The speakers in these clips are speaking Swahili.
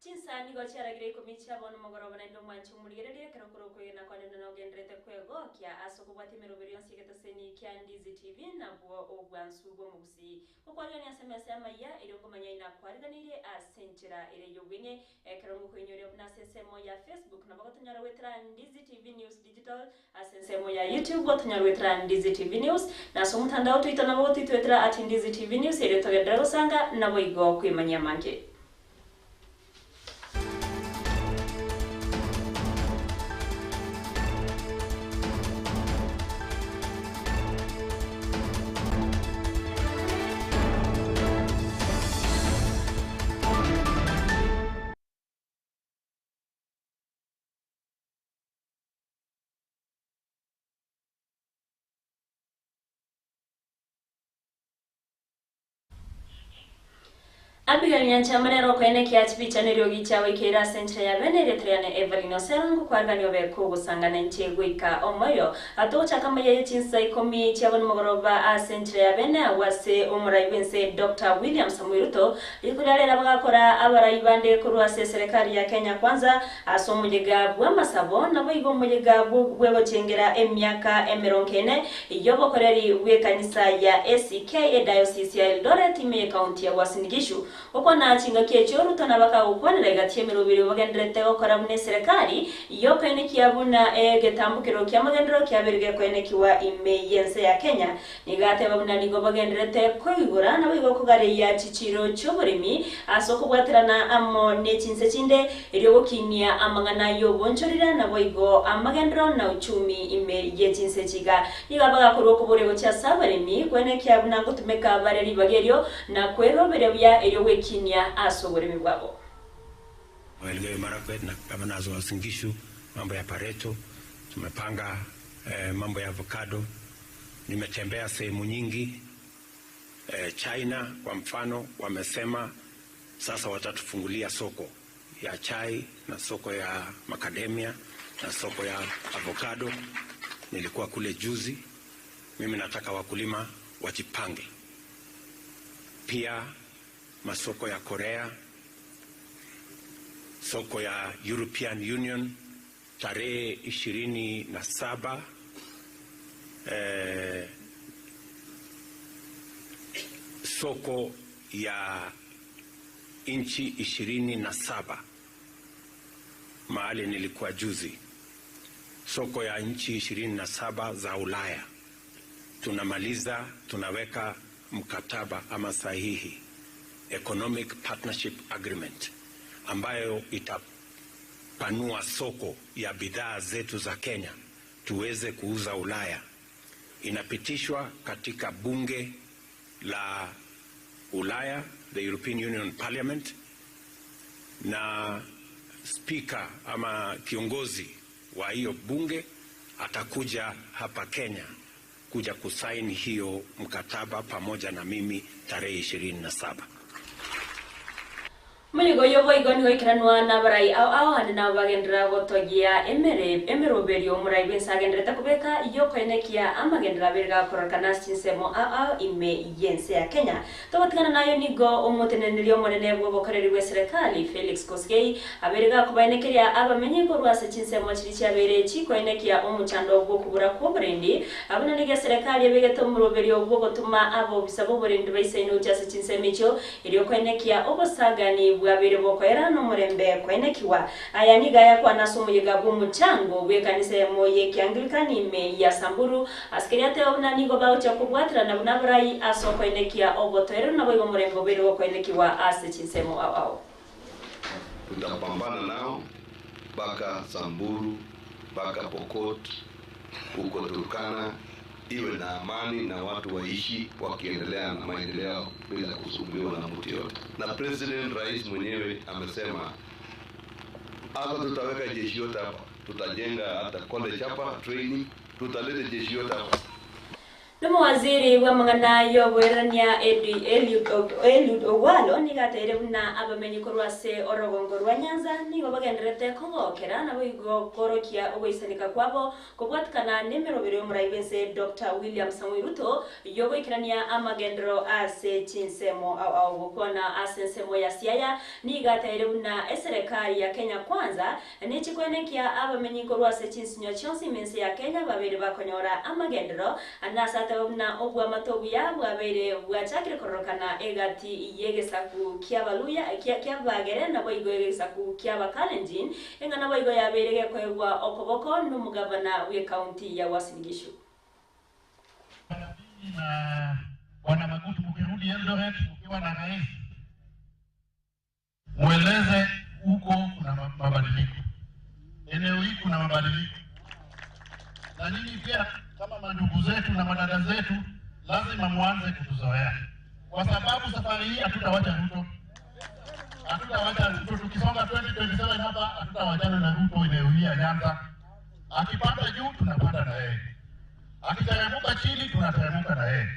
Chinsa nigo chiaragire Ikomi chiabona mogoroba na ndo manchu murigereria kerokoro kwena kwa nendo nogendrete kwego kia asoko bwatimero berionsi getaseni kia Ndizi TV na bwo obwansu bwo Gusii kokwalia ni SMS Amayia iri ngomanya ina kwariganire asenchera ire yobwinge kerongo kwenyoryo na sesemo ya Facebook na bagotonyara wetra Ndizi TV News Digital asensemo ya YouTube botonyara wetra Ndizi TV News na so mutandao Twitter na bogoti twetra @Ndizi TV News ire togendera sanga na boigo kwimanya manke. Abigail Chamanero kwene kiachipi chanero gichawe kera sentre ya venere triane Everlyne Osero kwagani obe kugusangana nchegwika omoyo atocha kama ya Chinsa Ikomi chabon mogoroba a sentre ya vene wase umuraibense Dr. William Samuiruto ikulale labagakora abarayibande kurwa serikali ya Kenya kwanza asomujega bwa masabo na boigo mujega bwebo chengera emyaka emeronkene yobo koreri we kanisa ya ACK Diocese ya Eldoret ime county ya Uasin Gishu okona chinga kechoru tonabaka ukwanira gatyemero biri bagendrete okora mune serikali yokene kiabuna getambukiro kyamagendero kyaberige kwene kiwa imeyense ya Kenya nigate babuna nigo bagendrete koigura na bigo kugare ya chichiro choburimi asoko bwaterana amo ne Chinsa chinde eryo kinia amangana yobonchorira na boigo amagendero na uchumi ime ye Chinsa chiga nigabaga kurwo kuburego cha sabarimi kwene kyabuna ngutumeka bareri bageryo na kwero berebya eryo kinia asoboremi bwabo Waelgeyo Marakwet na gavana wa Uasin Gishu mambo ya pareto tumepanga mambo ya avocado nimetembea sehemu nyingi China kwa mfano wamesema sasa watatufungulia soko ya chai na soko ya macadamia na soko ya avocado nilikuwa kule juzi mimi nataka wakulima wajipange pia masoko ya Korea, soko ya European Union, tarehe 27, soko ya inchi 27, mahali nilikuwa juzi, soko ya inchi 27 za Ulaya, tunamaliza, tunaweka mkataba ama sahihi. Economic Partnership Agreement ambayo itapanua soko ya bidhaa zetu za Kenya tuweze kuuza Ulaya. Inapitishwa katika bunge la Ulaya, the European Union Parliament, na speaker ama kiongozi wa hiyo bunge atakuja hapa Kenya kuja kusaini hiyo mkataba pamoja na mimi tarehe 27. Muligo yobo igoni hoikiranwa na barai au handi na bagendra gotogia emeroberio murai bensagendreta kubeka yokoenekia amagendra berga korokana chinsemo au ime yense ya Kenya tobatikana nayo nigo omutenenelio monene bwo bokoreri we serikali Felix Koskei aberga kubaenekeria abamenye ko rwase chinsemo chirichi abere chikoenekia omuchando bwo kubura ko brendi abana nige serikali ebegeto muroberio bwo gotuma abo bisabo brendi baiseno jase chinsemicho iriyo koenekia obosagani bwabere bokoera no murembe kwenekiwa aya niga yakwa nasumuyiga bw'umuchango bwekanise moye kyanglikani me ya Samburu askeriate obuna nigo baucha kubwatira na bunaburai asoko enekia obotoero na bwo murembe bere bokoenekiwa ase chinsemo au tutapambana nao baka Samburu baka Pokot huko Turkana iwe na amani na watu waishi wakiendelea na maendeleo bila kusumbuliwa na mtu yote. Na President Rais mwenyewe amesema hapa tutaweka jeshi yote hapa, tutajenga hata college hapa, training, tutaleta jeshi yote hapa. Numu waziri wa mangana yowerania Eliud Owalo nigatere na abamenyi korwase orogongorwa Nyanza nigo bagenderete kogokera na bigo korokia ogoisanika kwabo kobwatkana nemerobere omuraibense Dr. William Samoei Ruto yogoikrania amagendero ase chinsemo au gukona asensemo ya siaya nigatere na eserikali ya Kenya kwanza nichikwenekia abamenyi korwase chinsinyo chonsi mense ya Kenya babere bakonyora amagendero anasa na obwa matobu ya bwabere bwachakire korokana egati yegesaku kyabaluya kyabagere na boigo yegesaku kyabakalenjin engana boigo yaberege kwebwa okoboko n'umugabana we county ya Uasin Gishu. Na wana Magutu mkirudi Eldoret ukiwa na rais mueleze huko kuna mabadiliko, eneo hili kuna mabadiliko, na nini pia kama mandugu zetu na madada zetu lazima muanze kutuzoea, kwa sababu safari hii hatutawacha Ruto. Tukisonga 2027 hapa hatutawachana na Ruto eneo hili ya Nyanza. Akipanda juu tunapanda na yeye, akiteremka chini tunateremka na yeye,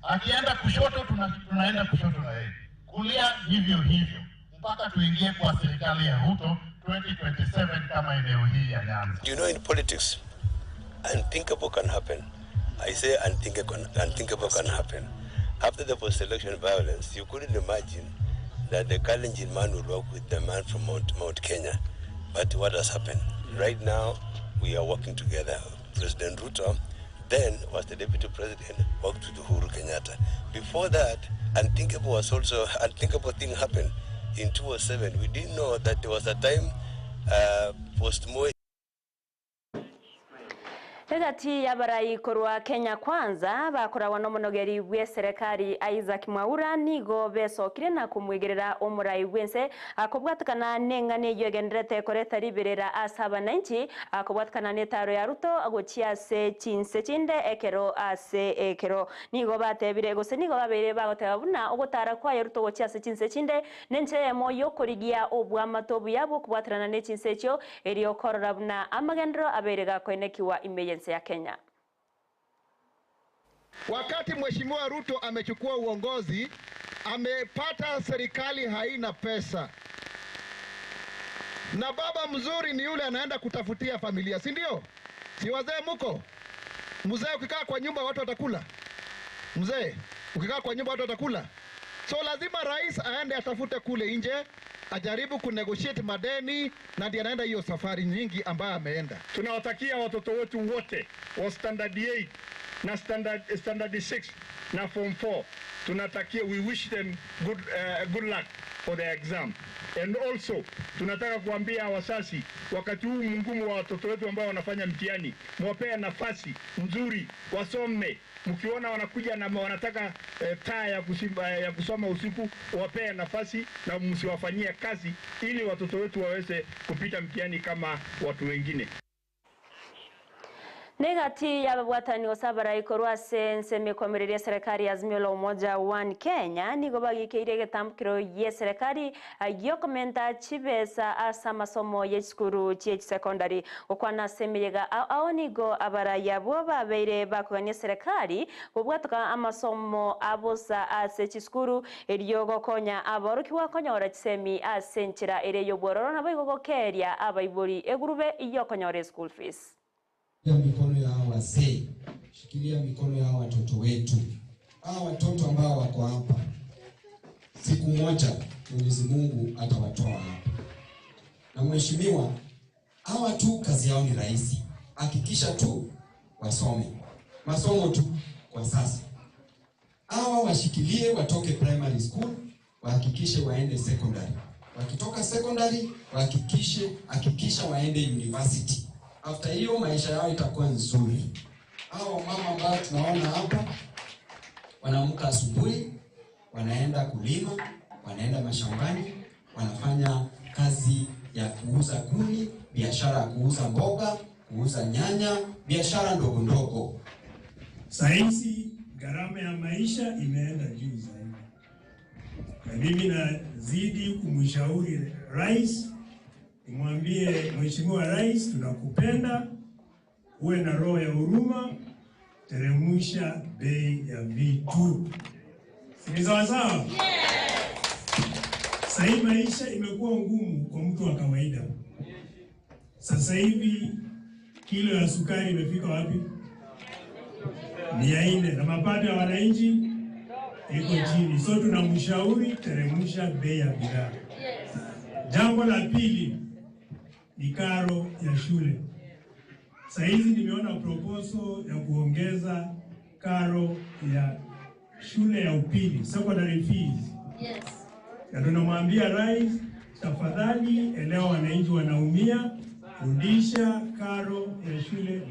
akienda kushoto tunaenda kushoto na yeye, kulia hivyo hivyo mpaka tuingie kwa serikali ya Ruto 2027 kama eneo hili ya Nyanza. You know, in politics unthinkable can happen. I say unthinkable can happen. After the post-election violence, you couldn't imagine that the Kalenjin man would work with the man from Mount Kenya. But what has happened? Right now, we are working together. President Ruto then was the deputy president, worked with Uhuru Kenyatta. Before that, unthinkable thing happened in 2007. We didn't know that there was a time post-Moi. Egati yabarai korwa Kenya kwanza bakorawa no monogeri bwe serikali Isaac Mwaura nigo besokire na kumwegerera omurai wense akobwatkana nengane yogendrete koreta liberera asaba 90 akobwatkana netaro ya Ruto agochia se chinse chinde ekero ase ekero nigo batebire gose nigo babere bagotebuna ogotara kwa Ruto gochia se chinse chinde nenche moyo korigia obwa matobu yabo kubwatrana ne chinse cho erio kororabuna amagendro aberega koenekiwa imeye ya Kenya. Wakati Mheshimiwa Ruto amechukua uongozi, amepata serikali haina pesa. Na baba mzuri ni yule anaenda kutafutia familia, si ndio? Si wazee muko? Mzee ukikaa kwa nyumba watu watakula. Mzee ukikaa kwa nyumba watu watakula. So lazima rais aende atafute kule nje, ajaribu kunegotiate madeni, na ndiye anaenda hiyo safari nyingi ambayo ameenda. Tunawatakia watoto wetu wote wa standard 8 na standard 6 na form 4. Tunatakia, we wish them good luck for their exam. And also tunataka kuambia wasasi, wakati huu mgumu wa watoto wetu ambao wanafanya mtihani, mwapea nafasi nzuri wasome. Mkiona wanakuja na wanataka taa ya kusoma usiku, wapea nafasi na msiwafanyie kazi ili watoto wetu waweze kupita mtihani kama watu wengine. Negati ya babwatani osabara ikorwa nseme komerere serikali ya Azimio la Umoja One Kenya nigo bagikeire getambukiro ye serikali yokomenta chibesa asa masomo y'eskuru che secondary okwana semeyega aonigo abara yabo babeire bakoganye serikali obwatuka amasomo abosa ase chiskuru eriyo gokonya aboroki wakonyora chisemi asenchira ereyo bororo na bogokeria abaibori egurube yokonyora school fees. Mikono ya hawa wazee, shikilia mikono ya hawa watoto wetu. Hawa watoto ambao wako hapa, siku moja Mwenyezi Mungu atawatoa hapa. Na mheshimiwa, hawa tu kazi yao ni rahisi. Hakikisha tu wasome. Masomo tu kwa sasa. Hawa washikilie watoke primary school, wahakikishe waende secondary. Wakitoka secondary, hakikisha waende university. After hiyo maisha yao itakuwa nzuri. Hao mama ambao tunaona hapa wanaamka asubuhi, wanaenda kulima, wanaenda mashambani, wanafanya kazi ya kuuza kuni, biashara ya kuuza mboga, kuuza nyanya, biashara ndogo ndogo. Sahizi gharama ya maisha imeenda juu zaidi. Na mimi nazidi kumshauri rais, mwambie Mheshimiwa Rais, tunakupenda, uwe na roho ya huruma, teremusha bei ya vitu. Ni sawa? Sasa maisha imekuwa ngumu kwa mtu wa kawaida. Sasa hivi kilo ya sukari imefika wapi? 400 na mapato ya wananchi iko chini. So tunamshauri teremusha bei ya bidhaa. Jambo la pili ni karo ya shule. Sasa hizi nimeona proposal ya kuongeza karo ya shule ya upili, secondary fees. Na tunamwambia rais, tafadhali elewa wananchi wanaumia, rudisha karo ya shule.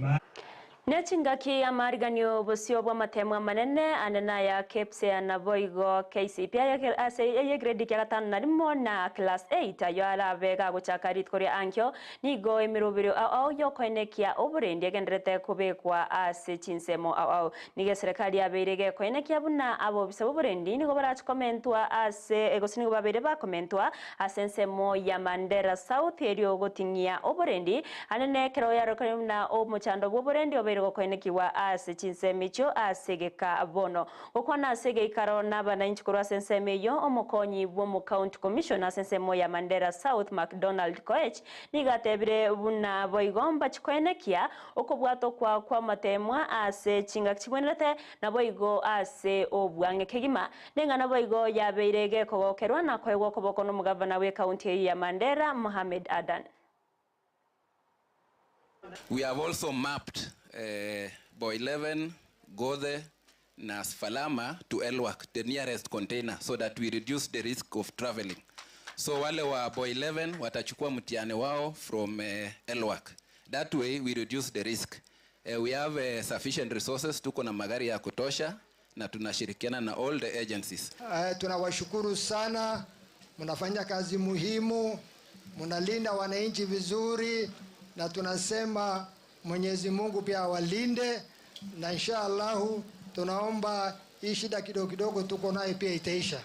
Nechingaki amariganio bosio bwa matemwa manene anena ya kepse anaboigo KCP ya ase ye grade ya gatano na limo na class 8 yo ala vega guchakarit kori ankyo nigo emirubiro au yo koenekia oburendi gendrete kubekwa ase chinsemo au nige serikali ya beirege koenekia buna abo bisabo burendi nigo barach komentwa ase egosini babere ba komentwa asensemo ya Mandera South erio gotingia oburendi anene kero ya rokomna o mochando oburendi koenekiwa ase chinsemicho asegeka bono okwana asege ikaro n'abananchi kurwa sensemeyo omukonyi bwo county commissioner sensemo ya Mandera South McDonald Koech nigatebire buna boigomba chikoenekia okobwato kwa matemwa ase chinga chibonete na boigo ase obwange kegima nengana boigo yabeirege kogokerwa na kwego koboko no mugavana we county ya Mandera Mohamed Adan. We have also mapped Boy 11, Gode, na Sfalama to Elwak, the nearest container, so that we reduce the risk of traveling. So wale wa Boy 11 watachukua mtiane wao from Elwak. That way we reduce the risk. We have sufficient resources, tuko na magari ya kutosha na tunashirikiana na all the agencies. Tunawashukuru sana, mnafanya kazi muhimu, mnalinda wananchi vizuri na tunasema Mwenyezi Mungu pia awalinde na inshallah tunaomba hii shida kidogo kidogo tuko nayo pia itaisha.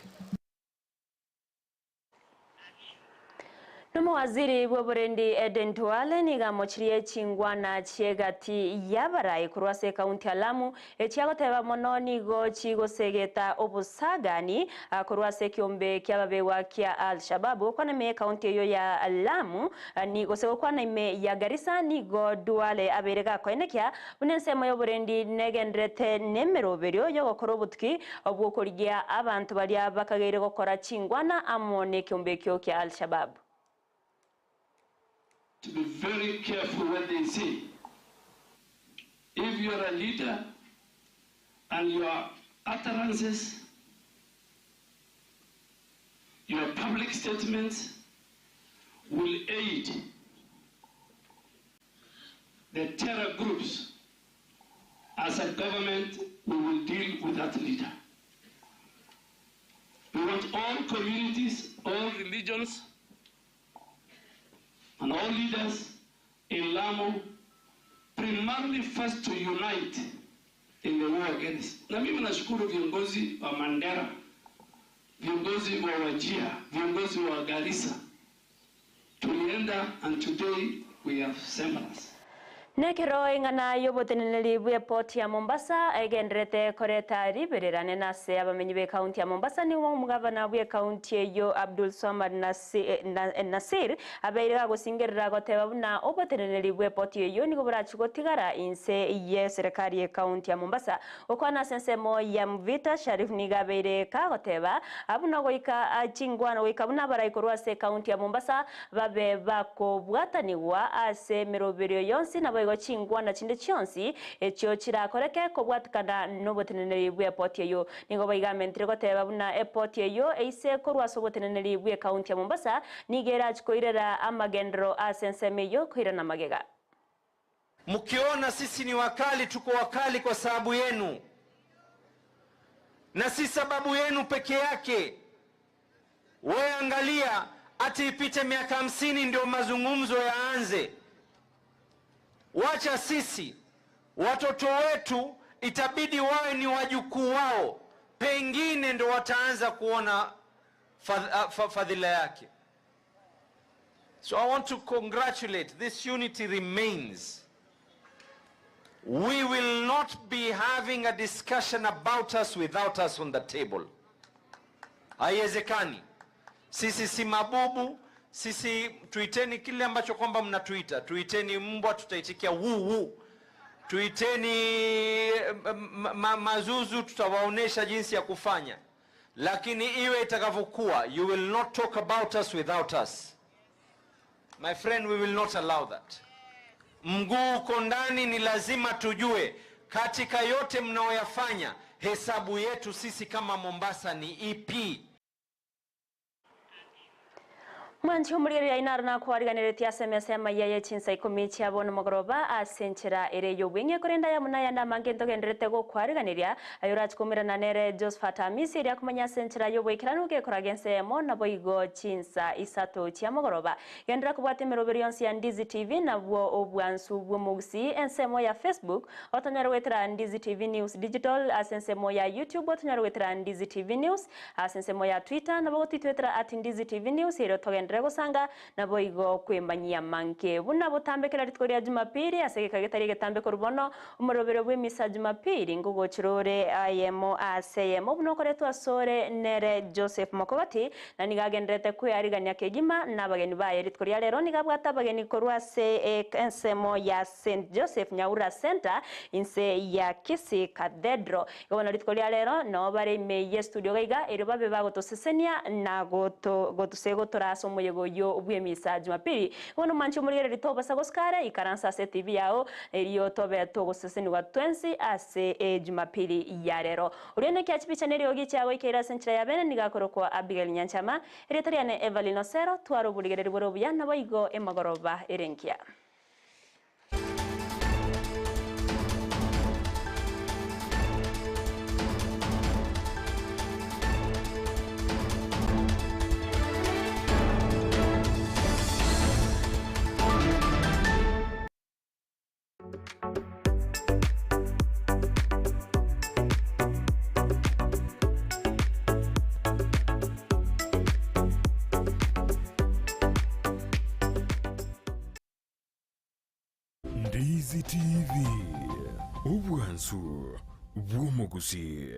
Numu waziri w'oburendi Eden Duale niga mochirie chingwana chiegati yabarai kurwase kaunti ya Lamu echiagoteba mono nigo chigosegeta obusagani kurwase kiombe kyababewa kya Al-Shabaab kwana me kaunti yo ya Lamu nigo sego kwana ime ya Garissa nigo Duale aberega koenekya bunensemo y'oburendi negendrete nemeroberio yo gokora obutki obwokorigia abantu bali abakageire gokora chingwana amone kiombe kyo kya Al-Shabaab. To be very careful what they say. If you are a leader and your utterances, your public statements will aid the terror groups, as a government, we will deal with that leader. We want all communities, all religions, and all leaders in Lamu primarily first to unite in the war against. Na mimi nashukuru viongozi wa Mandera, viongozi wa Wajir, viongozi wa Garissa. Tulienda and today we have semblance. Nekero ingana yoboteneneli bwe port ya Mombasa egendrete koreta ribererane nase abamenyi be county ya Mombasa ni wo mugavana bwe county yo Abdul Samad Nasir abeira gosingerera goteba buna oboteneneli bwe port yo ni gobarachi gotigara inse ye serikali ya county ya Mombasa okwana sensemo ya Mvita Sharif nigabeire ka goteba abuna goika achingwana goika buna baraikorwa se county ya Mombasa babe bako bwataniwa ase meroberio yonsi na boigo chingwana chinde chionsi ekyo kirakoreke kobwatikana noboteneneri bwe port yo nigo baigamentire goteba buna airport yo eise korwa soboteneneri bwe county ya Mombasa nigera chikoirera amagendro asenseme yo koirana magega. Mkiona sisi ni wakali, tuko wakali kwa sababu yenu, na si sababu yenu peke yake. Wewe angalia, ati ipite miaka 50 ndio mazungumzo yaanze. Wacha sisi, watoto wetu itabidi wawe ni wajukuu wao, pengine ndio wataanza kuona fadhila yake. So I want to congratulate, this unity remains. We will not be having a discussion about us without us on the table. Haiwezekani. Sisi si mabubu, sisi tuiteni kile ambacho kwamba mnatuita. Tuiteni mbwa, tutaitikia wuu. Tuiteni mazuzu, tutawaonesha jinsi ya kufanya. Lakini iwe itakavyokuwa, you will not talk about us without us. My friend, we will not allow that. Mguu uko ndani, ni lazima tujue katika yote mnaoyafanya hesabu yetu sisi kama Mombasa ni ipi. Mwanchi umuriro ya inaruna kwariganiretia SMS Amayia Chinsa Ikomi cyabona mugoroba asenchera ere yobwenge kurenda ya munaya na mangento genderete go kwariganiria ayurach kumirana nere Josephat Amisi iri akumanya senchera yobwekiranuke koragense mo na boigo Chinsa isato cia mugoroba gendera kubwate meroberi yonsi ya Ndizi TV na bwo obwansu bwo Gusii ensemo ya Facebook otonyara wetra Ndizi TV News Digital asensemo ya YouTube otonyara wetra Ndizi TV News asensemo ya Twitter na bwo titwetra @Ndizi TV News iro togendera gusanga na boigo kwembanyia manke buna butambekera ritkoria Jumapili asegeka getari getambeko rubono umurobero bwe misa Jumapili ngugo chirore ayemo aseyemo buno koretu asore nere Joseph Mokogati na nigagendrete kuyariganya kegima na bageni baye ritkoria lero nigabwata bageni korwa se ensemo ya St Joseph Nyaura Center inse ya Kisii Cathedral gona ritkoria lero no bare me studio gaiga ero babe bagotosesenia na gotosego toraso yego yo ubwe misa Jumapili wono mancho muri ritoba sagoskara ikaransa se TV yao eriyo tobe togo seseni wa 20 ase Jumapili ya rero urene kya chipicha neriyo gichago ikera senchira ya bene nigakoroko Abigail Nyanchama eretariane Everlyne Osero twaro buligere boro buya nabo igo emagoroba erenkia. Ndizi TV, ubwansu bwo Gusii.